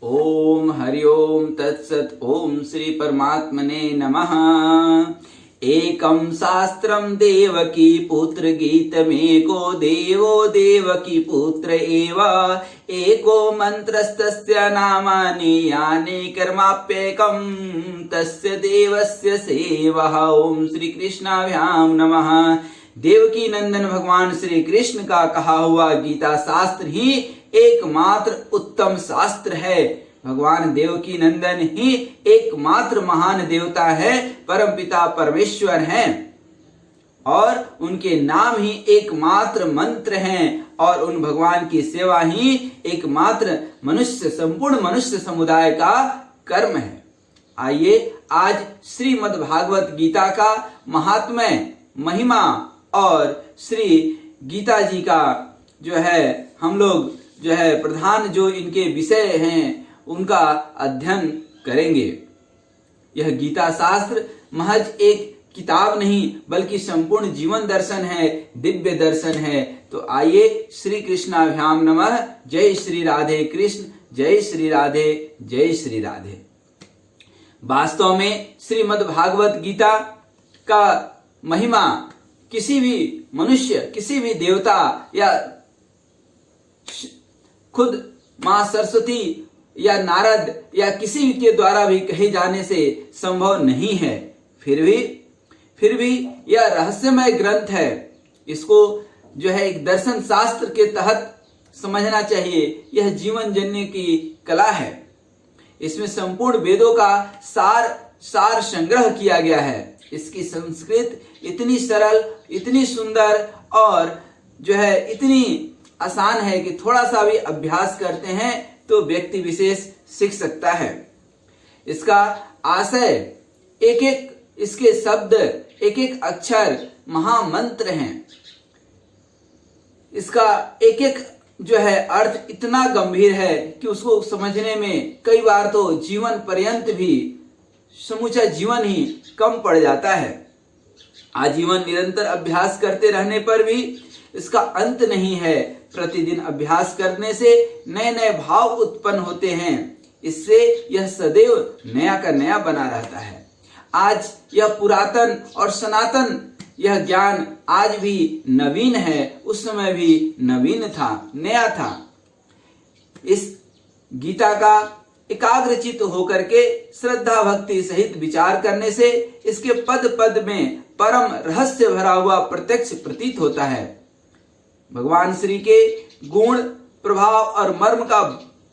ओम हरि ओम तत्सत। ओम श्री परमात्मने नमः। एकं शास्त्रं देवकी पुत्र गीतमेको देवो देवकी पुत्र एव एको मंत्रस्तस्य नामानि यानि कर्माप्येकं तस्य देवस्य सेवः। ओम श्री कृष्णाभ्यां नमः। देवकी नंदन भगवान श्री कृष्ण का कहा हुआ गीता शास्त्र ही एकमात्र उत्तम शास्त्र है। भगवान देवकी नंदन ही एकमात्र महान देवता है, परमपिता परमेश्वर हैं और उनके नाम ही एकमात्र मंत्र हैं और उन भगवान की सेवा ही एकमात्र संपूर्ण मनुष्य समुदाय का कर्म है। आइए आज श्रीमद् भागवत गीता का महात्म्य, महिमा और श्री गीता जी का जो है हम लोग प्रधान जो इनके विषय हैं उनका अध्ययन करेंगे। यह गीता शास्त्र महज एक किताब नहीं बल्कि संपूर्ण जीवन दर्शन है, दिव्य दर्शन है। तो आइए श्री कृष्णाभ्याम नमः। जय श्री राधे कृष्ण, जय श्री राधे, जय श्री राधे। वास्तव में श्रीमद् भागवत गीता का महिमा किसी भी मनुष्य, किसी भी देवता या खुद मां सरस्वती या नारद या किसी के द्वारा भी कहे जाने से संभव नहीं है। फिर भी यह रहस्यमय ग्रंथ है। इसको जो है एक दर्शन शास्त्र के तहत समझना चाहिए। यह जीवन जीने की कला है। इसमें संपूर्ण वेदों का सार संग्रह किया गया है। इसकी संस्कृत इतनी सरल, इतनी सुंदर और जो है इतनी आसान है कि थोड़ा सा भी अभ्यास करते हैं तो व्यक्ति विशेष सीख सकता है। इसका आशय इसके शब्द, एक एक अक्षर महामंत्र हैं। इसका एक एक जो है अर्थ इतना गंभीर है कि उसको समझने में कई बार तो जीवन पर्यंत भी समूचा जीवन ही कम पड़ जाता है। आजीवन निरंतर अभ्यास करते रहने पर भी इसका अंत नहीं है। प्रतिदिन अभ्यास करने से नए नए भाव उत्पन्न होते हैं। इससे यह सदैव नया का नया बना रहता है। आज यह पुरातन और सनातन यह ज्ञान आज भी नवीन है, उस समय भी नवीन था, नया था। इस गीता का एकाग्रचित होकर के श्रद्धा भक्ति सहित विचार करने से इसके पद पद में परम रहस्य भरा हुआ प्रत्यक्ष प्रतीत होता है। भगवान श्री के गुण, प्रभाव और मर्म का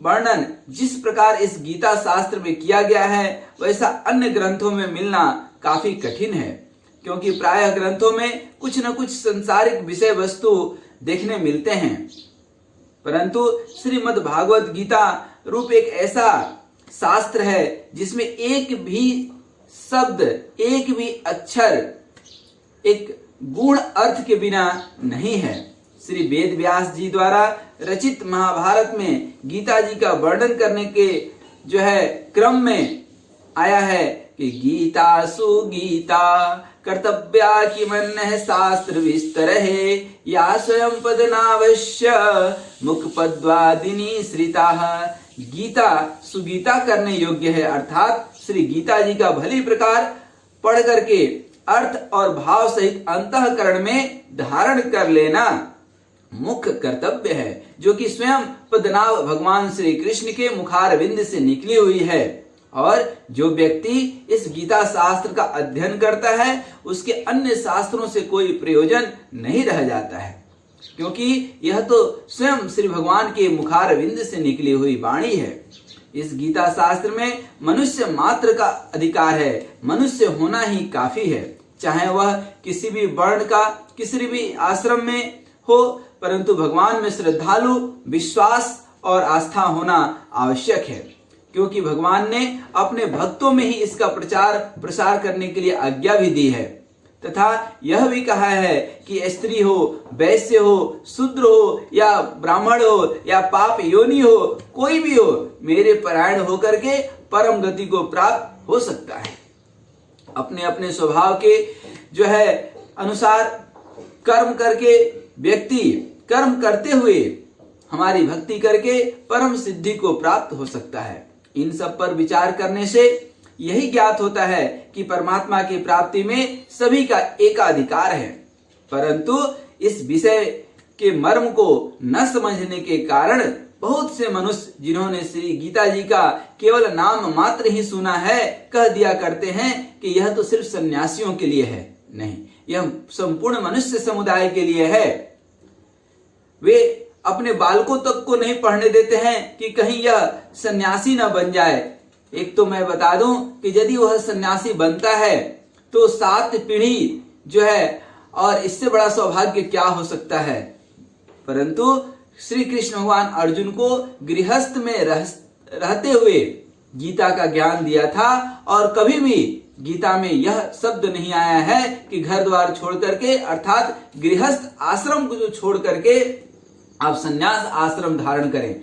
वर्णन जिस प्रकार इस गीता शास्त्र में किया गया है वैसा अन्य ग्रंथों में मिलना काफी कठिन है, क्योंकि प्रायः ग्रंथों में कुछ न कुछ संसारिक विषय वस्तु देखने मिलते हैं। परंतु श्रीमद् भागवत गीता रूप एक ऐसा शास्त्र है जिसमें एक भी शब्द, एक भी अक्षर एक गुण अर्थ के बिना नहीं है। श्री वेद व्यास जी द्वारा रचित महाभारत में गीता जी का वर्णन करने के जो है क्रम में आया है कि गीता सुगीता कर्तव्या किमन्यः शास्त्र विस्तर है या स्वयं पदनावश्य मुख पद्वादिनी श्रिता। गीता सुगीता करने योग्य है, अर्थात श्री गीता जी का भली प्रकार पढ़ करके अर्थ और भाव सहित अंतःकरण में धारण कर लेना मुख्य कर्तव्य है, जो कि स्वयं पद्मनाभ भगवान श्री कृष्ण के मुखारविंद से निकली हुई है। और जो व्यक्ति इस गीता शास्त्र का अध्ययन करता है उसके अन्य शास्त्रों से कोई प्रयोजन नहीं रह जाता है, क्योंकि यह तो स्वयं श्री भगवान के मुखारविंद से निकली हुई वाणी है। इस गीता शास्त्र में मनुष्य मात्र का अधिकार है। मनुष्य होना ही काफी है, चाहे वह किसी भी वर्ण का, किसी भी आश्रम में हो, परंतु भगवान में श्रद्धालु, विश्वास और आस्था होना आवश्यक है, क्योंकि भगवान ने अपने भक्तों में ही इसका प्रचार प्रसार करने के लिए आज्ञा भी दी है। तथा यह भी कहा है कि स्त्री हो, वैश्य हो, शूद्र हो या ब्राह्मण हो या पाप योनि हो, कोई भी हो, मेरे परायण होकर के परम गति को प्राप्त हो सकता है। अपने अपने स्वभाव के जो है अनुसार कर्म करके व्यक्ति कर्म करते हुए हमारी भक्ति करके परम सिद्धि को प्राप्त हो सकता है। इन सब पर विचार करने से यही ज्ञात होता है कि परमात्मा की प्राप्ति में सभी का एकाधिकार है, परंतु इस विषय के मर्म को न समझने के कारण बहुत से मनुष्य जिन्होंने श्री गीता जी का केवल नाम मात्र ही सुना है, कह दिया करते हैं कि यह तो सिर्फ सन्यासियों के लिए है। नहीं, यह संपूर्ण मनुष्य समुदाय के लिए है। वे अपने बालकों तक को नहीं पढ़ने देते हैं कि कहीं यह सन्यासी न बन जाए। एक तो मैं बता दूं कि यदि वह सन्यासी बनता है तो 7 पीढ़ी जो है, और इससे बड़ा सौभाग्य क्या हो सकता है। परंतु श्री कृष्ण भगवान अर्जुन को गृहस्थ में रहते हुए गीता का ज्ञान दिया था, और कभी भी गीता में यह शब्द नहीं आया है कि घर द्वार छोड़ करके, अर्थात गृहस्थ आश्रम को छोड़ करके आप संन्यास आश्रम धारण करें।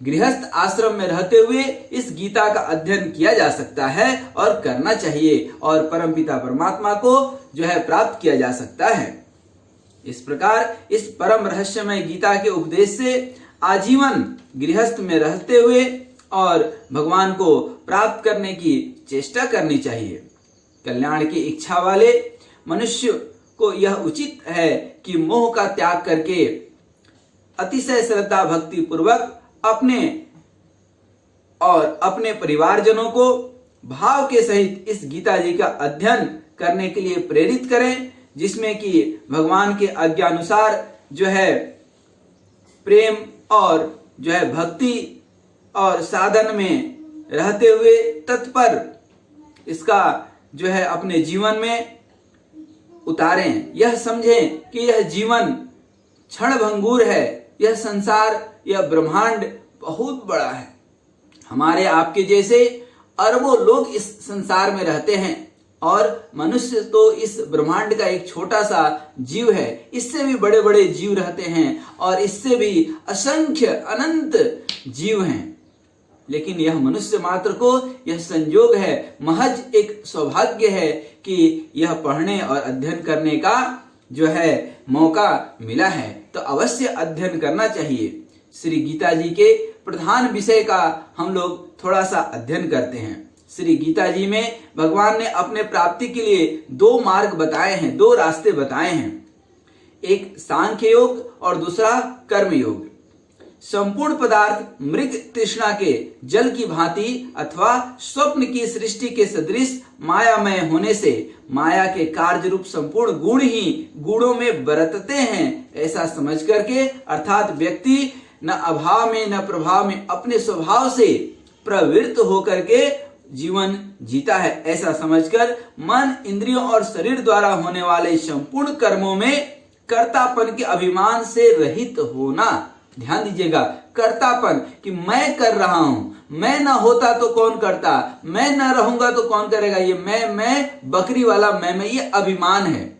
गृहस्थ आश्रम में रहते हुए इस गीता का अध्ययन किया जा सकता है और करना चाहिए, और परमपिता परमात्मा को जो है प्राप्त किया जा सकता है। इस प्रकार इस परम रहस्यमय गीता के उपदेश से आजीवन गृहस्थ में रहते हुए और भगवान को प्राप्त करने की चेष्टा करनी चाहिए। कल्याण की इच्छा वाले मनुष्य को यह उचित है कि मोह का त्याग करके अतिशय श्रद्धा भक्ति पूर्वक अपने और अपने परिवारजनों को भाव के सहित इस गीता जी का अध्ययन करने के लिए प्रेरित करें, जिसमें कि भगवान के आज्ञानुसार जो है प्रेम और जो है भक्ति और साधन में रहते हुए तत्पर इसका जो है अपने जीवन में उतारें। यह समझें कि यह जीवन क्षण भंगुर है, यह संसार, यह ब्रह्मांड बहुत बड़ा है। हमारे आपके जैसे अरबों लोग इस संसार में रहते हैं, और मनुष्य तो इस ब्रह्मांड का एक छोटा सा जीव है। इससे भी बड़े बड़े जीव रहते हैं, और इससे भी असंख्य अनंत जीव हैं। लेकिन यह मनुष्य मात्र को यह संयोग है, महज एक सौभाग्य है कि यह पढ़ने और अध्ययन करने का जो है मौका मिला है, तो अवश्य अध्ययन करना चाहिए। श्री गीता जी के प्रधान विषय का हम लोग थोड़ा सा अध्ययन करते हैं। श्री गीता जी में भगवान ने अपने प्राप्ति के लिए 2 मार्ग बताए हैं, 2 रास्ते बताए हैं। एक सांख्य योग और दूसरा कर्म योग। संपूर्ण पदार्थ मृग तृष्णा के जल की भांति अथवा स्वप्न की सृष्टि के सदृश मायामय होने से माया के कार्य रूप संपूर्ण गुण ही गुणों में बरतते हैं, ऐसा समझ करके, अर्थात व्यक्ति न अभाव में न प्रभाव में अपने स्वभाव से प्रवृत्त होकर के जीवन जीता है, ऐसा समझकर मन, इंद्रियों और शरीर द्वारा होने वाले संपूर्ण कर्मों में कर्तापन के अभिमान से रहित होना। ध्यान दीजिएगा, कर्तापन कि मैं कर रहा हूं, मैं ना होता तो कौन करता, मैं ना रहूंगा तो कौन करेगा। ये मैं बकरी वाला मैं ये अभिमान है।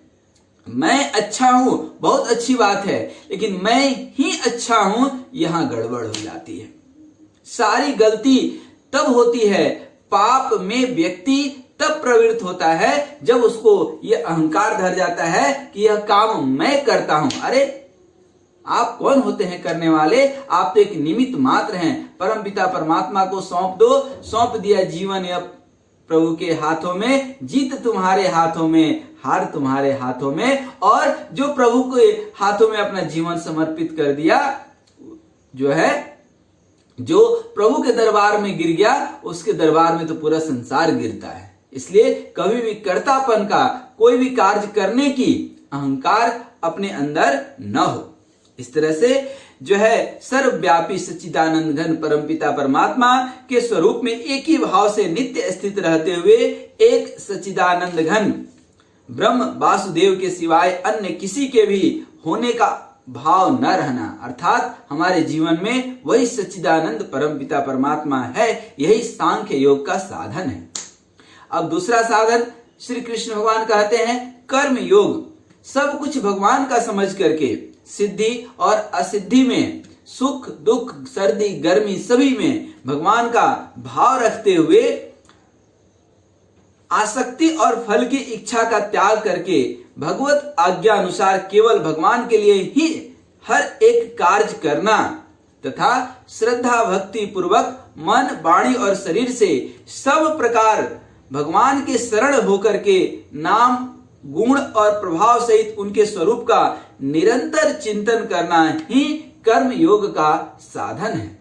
मैं अच्छा हूं, बहुत अच्छी बात है, लेकिन मैं ही अच्छा हूं, यहां गड़बड़ हो जाती है। सारी गलती तब होती है, पाप में व्यक्ति तब प्रवृत्त होता है जब उसको यह अहंकार धर जाता है कि यह काम मैं करता हूं। अरे आप कौन होते हैं करने वाले, आप तो एक निमित्त मात्र हैं। परम पिता परमात्मा को सौंप दो, सौंप दिया जीवन या प्रभु के हाथों में, जीत तुम्हारे हाथों में, हार तुम्हारे हाथों में। और जो प्रभु के हाथों में अपना जीवन समर्पित कर दिया, जो है जो प्रभु के दरबार में गिर गया, उसके दरबार में तो पूरा संसार गिरता है। इसलिए कभी भी कर्तापन का, कोई भी कार्य करने की अहंकार अपने अंदर न हो। इस तरह से जो है सर्वव्यापी सच्चिदानंद घन परमपिता परमात्मा के स्वरूप में एक ही भाव से नित्य स्थित रहते हुए एक सच्चिदानंद घन ब्रह्म वासुदेव के सिवाय अन्य किसी के भी होने का भाव न रहना, अर्थात हमारे जीवन में वही सच्चिदानंद परमपिता परमात्मा है। यही सांख्य योग का साधन है। अब दूसरा साधन श्री कृष्ण भगवान कहते हैं कर्म योग। सब कुछ भगवान का समझ करके सिद्धि और असिद्धि में, सुख दुख सर्दी गर्मी सभी में भगवान का भाव रखते हुए आसक्ति और फल की इच्छा का त्याग करके भगवत आज्ञा अनुसार केवल भगवान के लिए ही हर एक कार्य करना, तथा श्रद्धा भक्ति पूर्वक मन, वाणी और शरीर से सब प्रकार भगवान के शरण होकर के नाम, गुण और प्रभाव सहित उनके स्वरूप का निरंतर चिंतन करना ही कर्म योग का साधन है।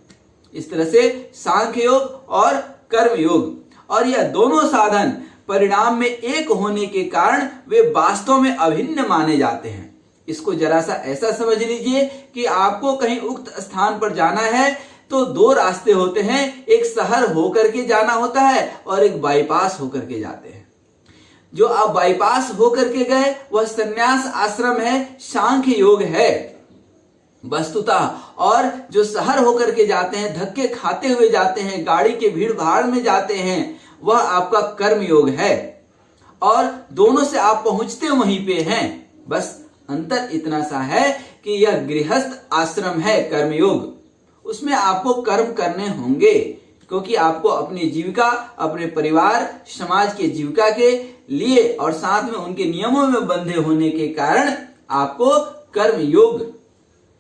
इस तरह से सांख्य योग और कर्म योग, और यह दोनों साधन परिणाम में एक होने के कारण वे वास्तव में अभिन्न माने जाते हैं। इसको जरा सा ऐसा समझ लीजिए कि आपको कहीं उक्त स्थान पर जाना है तो दो रास्ते होते हैं, एक शहर होकर के जाना होता है और एक बाईपास होकर के जाते हैं। जो आप बाईपास होकर के गए वह संन्यास आश्रम है, सांख्य योग है वस्तुतः, और जो शहर होकर के जाते हैं, धक्के खाते हुए जाते हैं, गाड़ी के भीड़ भाड़ में जाते हैं, वह आपका कर्म योग है। और दोनों से आप पहुंचते वहीं पे हैं, बस अंतर इतना सा है कि यह गृहस्थ आश्रम है कर्मयोग, उसमें आपको कर्म करने होंगे क्योंकि आपको अपनी जीविका, अपने परिवार, समाज के जीविका के लिए और साथ में उनके नियमों में बंधे होने के कारण आपको कर्म योग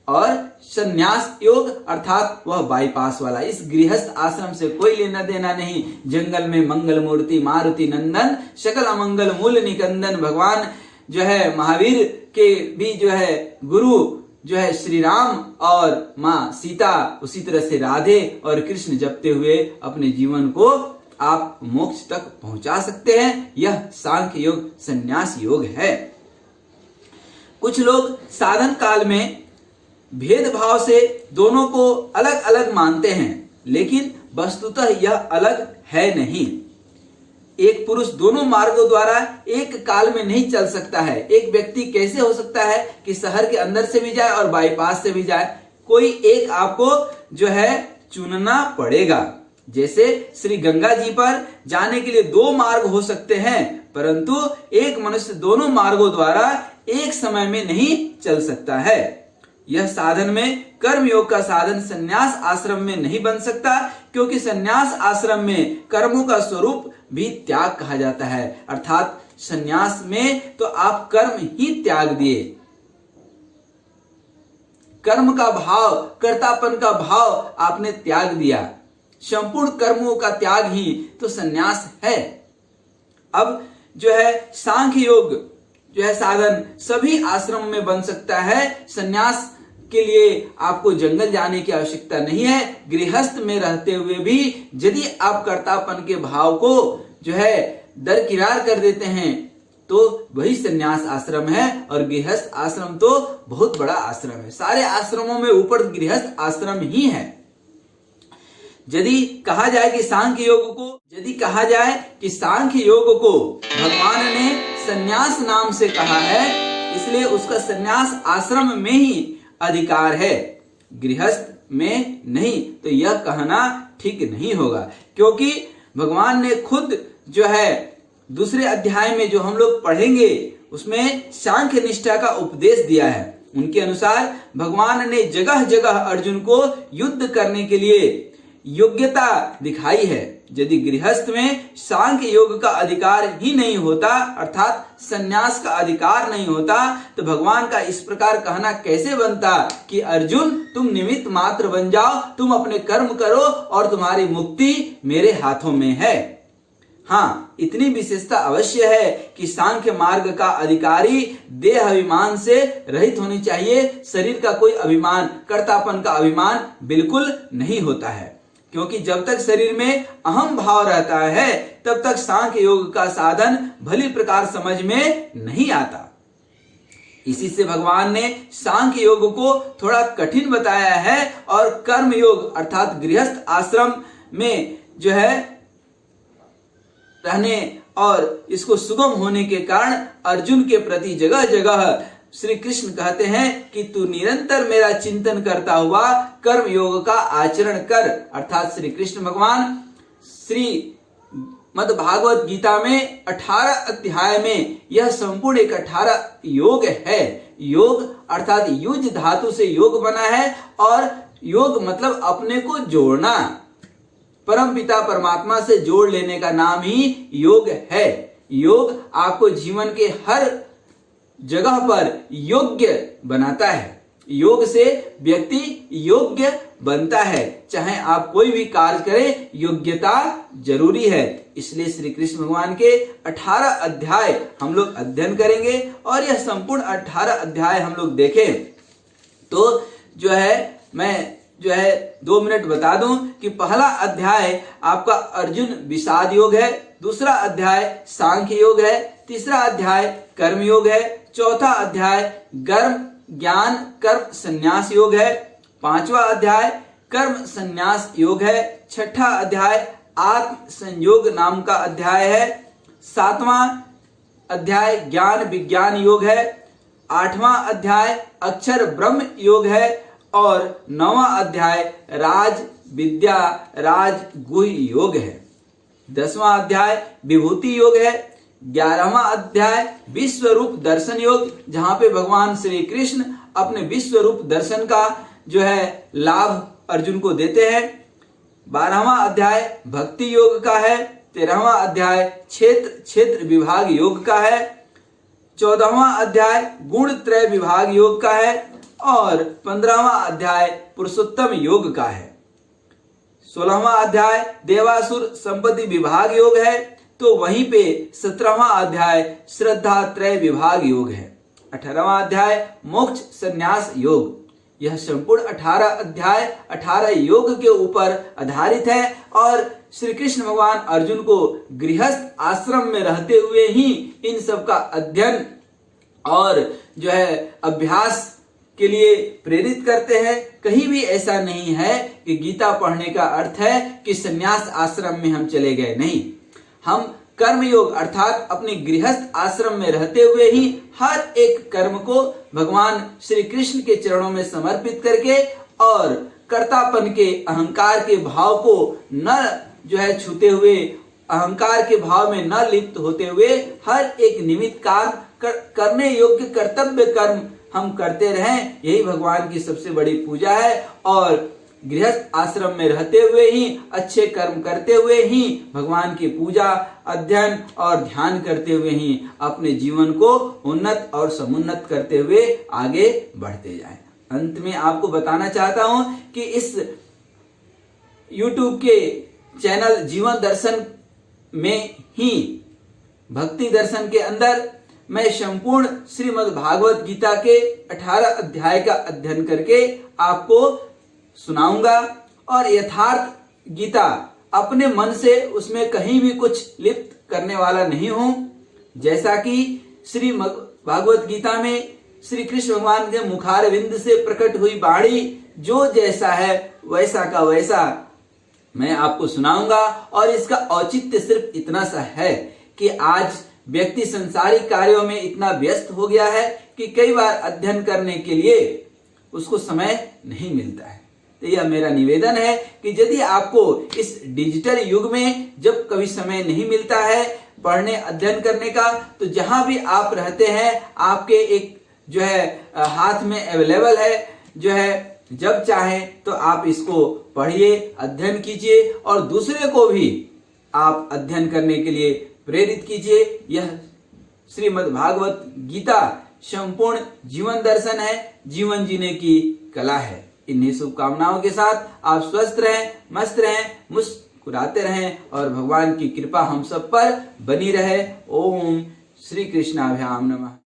और संन्यास योग अर्थात वह बाईपास वाला, इस गृहस्थ आश्रम से कोई लेना देना नहीं। जंगल में मंगल मूर्ति मारुति नंदन, सकल अमंगल मूल निकंदन, भगवान जो है महावीर के भी जो है गुरु जो है श्री राम और माँ सीता, उसी तरह से राधे और कृष्ण जपते हुए अपने जीवन को आप मोक्ष तक पहुंचा सकते हैं। यह सांख्य योग संन्यास योग है। कुछ लोग साधन काल में भेदभाव से दोनों को अलग अलग मानते हैं, लेकिन वस्तुतः यह अलग है नहीं। एक पुरुष दोनों मार्गों द्वारा एक काल में नहीं चल सकता है। एक व्यक्ति कैसे हो सकता है कि शहर के अंदर से भी जाए और बाईपास से भी जाए? कोई एक आपको जो है चुनना पड़ेगा। जैसे श्री गंगा जी पर जाने के लिए दो मार्ग हो सकते हैं, परंतु एक मनुष्य दोनों मार्गों द्वारा एक समय में नहीं चल सकता है। यह साधन में कर्म योग का साधन संन्यास आश्रम में नहीं बन सकता, क्योंकि संन्यास आश्रम में कर्मों का स्वरूप भी त्याग कहा जाता है। अर्थात संन्यास में तो आप कर्म ही त्याग दिए, कर्म का भाव, कर्तापन का भाव आपने त्याग दिया। संपूर्ण कर्मों का त्याग ही तो संन्यास है। अब जो है सांख्य योग जो है साधन सभी आश्रम में बन सकता है। संन्यास के लिए आपको जंगल जाने की आवश्यकता नहीं है। गृहस्थ में रहते हुए भी यदि आप कर्तापन के भाव को जो है दरकिनार कर देते हैं तो वही संन्यास आश्रम है। और गृहस्थ आश्रम तो बहुत बड़ा आश्रम है, सारे आश्रमों में ऊपर गृहस्थ आश्रम ही है। यदि कहा जाए कि सांख्य योग को भगवान ने संन्यास नाम से कहा है, इसलिए उसका संन्यास आश्रम में ही अधिकार है, गृहस्थ में नहीं, तो यह कहना ठीक नहीं होगा। क्योंकि भगवान ने खुद जो है दूसरे अध्याय में जो हम लोग पढ़ेंगे उसमें सांख्य निष्ठा का उपदेश दिया है। उनके अनुसार भगवान ने जगह जगह अर्जुन को युद्ध करने के लिए योग्यता दिखाई है। यदि गृहस्थ में सांख्य योग का अधिकार ही नहीं होता, अर्थात संन्यास का अधिकार नहीं होता, तो भगवान का इस प्रकार कहना कैसे बनता कि अर्जुन तुम निमित्त मात्र बन जाओ, तुम अपने कर्म करो और तुम्हारी मुक्ति मेरे हाथों में है। हाँ, इतनी विशेषता अवश्य है कि सांख्य मार्ग का अधिकारी देह अभिमान से रहित होनी चाहिए। शरीर का कोई अभिमान, कर्तापन का अभिमान बिल्कुल नहीं होता है, क्योंकि जब तक शरीर में अहम भाव रहता है तब तक सांख्य योग का साधन भली प्रकार समझ में नहीं आता। इसी से भगवान ने सांख्य योग को थोड़ा कठिन बताया है और कर्म योग अर्थात गृहस्थ आश्रम में जो है रहने और इसको सुगम होने के कारण अर्जुन के प्रति जगह जगह श्री कृष्ण कहते हैं कि तू निरंतर मेरा चिंतन करता हुआ कर्म योग का आचरण कर। अर्थात श्री कृष्ण भगवान श्री मद भागवत गीता में 18 अध्याय में यह संपूर्ण एक 18 योग है। योग अर्थात युज धातु से योग बना है और योग मतलब अपने को जोड़ना, परम पिता परमात्मा से जोड़ लेने का नाम ही योग है। योग आपको जीवन के हर जगह पर योग्य बनाता है। योग से व्यक्ति योग्य बनता है। चाहे आप कोई भी कार्य करें, योग्यता जरूरी है। इसलिए श्री कृष्ण भगवान के 18 अध्याय हम लोग अध्ययन करेंगे और यह संपूर्ण 18 अध्याय हम लोग देखें तो मैं 2 मिनट बता दूं कि पहला अध्याय आपका अर्जुन विषाद योग है, दूसरा अध्याय सांख्य योग है, तीसरा अध्याय कर्म योग है, चौथा अध्याय ज्ञान कर्म संन्यास योग है, पांचवा अध्याय कर्म संन्यास योग है, छठा अध्याय आत्म संयोग नाम का अध्याय है, सातवां अध्याय ज्ञान विज्ञान योग है, आठवां अध्याय अक्षर ब्रह्म योग है और 9वां अध्याय राज विद्या राज गुह्य योग है। 10वां अध्याय विभूति योग है। 11वां अध्याय विश्व रूप दर्शन योग, जहां पे भगवान श्री कृष्ण अपने विश्व रूप दर्शन का लाभ अर्जुन को देते हैं। 12वां अध्याय भक्ति योग का है। 13वां अध्याय क्षेत्र विभाग योग का है। 14वां अध्याय गुण त्रय विभाग योग का है और 15वां अध्याय पुरुषोत्तम योग का है। 16वां अध्याय देवासुर संपत्ति विभाग योग है, तो वहीं पे 17वां अध्याय श्रद्धा त्रय विभाग योग है। 18वां अध्याय मोक्ष संन्यास योग। यह संपूर्ण 18 अध्याय 18 योग के ऊपर आधारित है और श्री कृष्ण भगवान अर्जुन को गृहस्थ आश्रम में रहते हुए ही इन सब का अध्ययन और अभ्यास के लिए प्रेरित करते हैं। कहीं भी ऐसा नहीं है कि गीता पढ़ने का अर्थ है कि संन्यास आश्रम में हम चले गए। नहीं, हम कर्म योग अर्थात अपने गृहस्थ आश्रम में रहते हुए ही हर एक कर्म को भगवान श्री कृष्ण के चरणों में समर्पित करके और कर्तापन के अहंकार के भाव को न छूते हुए, अहंकार के भाव में न लिप्त होते हुए हर एक निमित्त काम करने योग्य कर्तव्य कर्म हम करते रहें। यही भगवान की सबसे बड़ी पूजा है और गृहस्थ आश्रम में रहते हुए ही अच्छे कर्म करते हुए ही भगवान की पूजा अध्ययन और ध्यान करते हुए ही अपने जीवन को उन्नत और समुन्नत करते हुए आगे बढ़ते जाएं। अंत में आपको बताना चाहता हूं कि इस YouTube के चैनल जीवन दर्शन में ही भक्ति दर्शन के अंदर मैं संपूर्ण श्रीमद् भागवत गीता के 18 अध्याय का अध्ययन करके आपको सुनाऊंगा और यथार्थ गीता अपने मन से उसमें कहीं भी कुछ लिप्त करने वाला नहीं हूं। जैसा कि श्रीमद् भागवत गीता में श्री कृष्ण भगवान के मुखारविंद से प्रकट हुई वाणी जो जैसा है वैसा का वैसा मैं आपको सुनाऊंगा। और इसका औचित्य सिर्फ इतना सा है कि आज व्यक्ति संसारिक कार्यों में इतना व्यस्त हो गया है कि कई बार अध्ययन करने के लिए उसको समय नहीं मिलता है। तो यह मेरा निवेदन है कि यदि आपको इस डिजिटल युग में जब कभी समय नहीं मिलता है पढ़ने अध्ययन करने का, तो जहां भी आप रहते हैं आपके एक हाथ में अवेलेबल है, जब चाहें तो आप इसको पढ़िए, अध्ययन कीजिए और दूसरे को भी आप अध्ययन करने के लिए प्रेरित कीजिए। यह श्रीमद् भागवत गीता संपूर्ण जीवन दर्शन है, जीवन जीने की कला है। इन्हीं शुभकामनाओं के साथ आप स्वस्थ रहें, मस्त रहें, मुस्कुराते रहें और भगवान की कृपा हम सब पर बनी रहे। ओम श्री कृष्णाभ्याम नमः।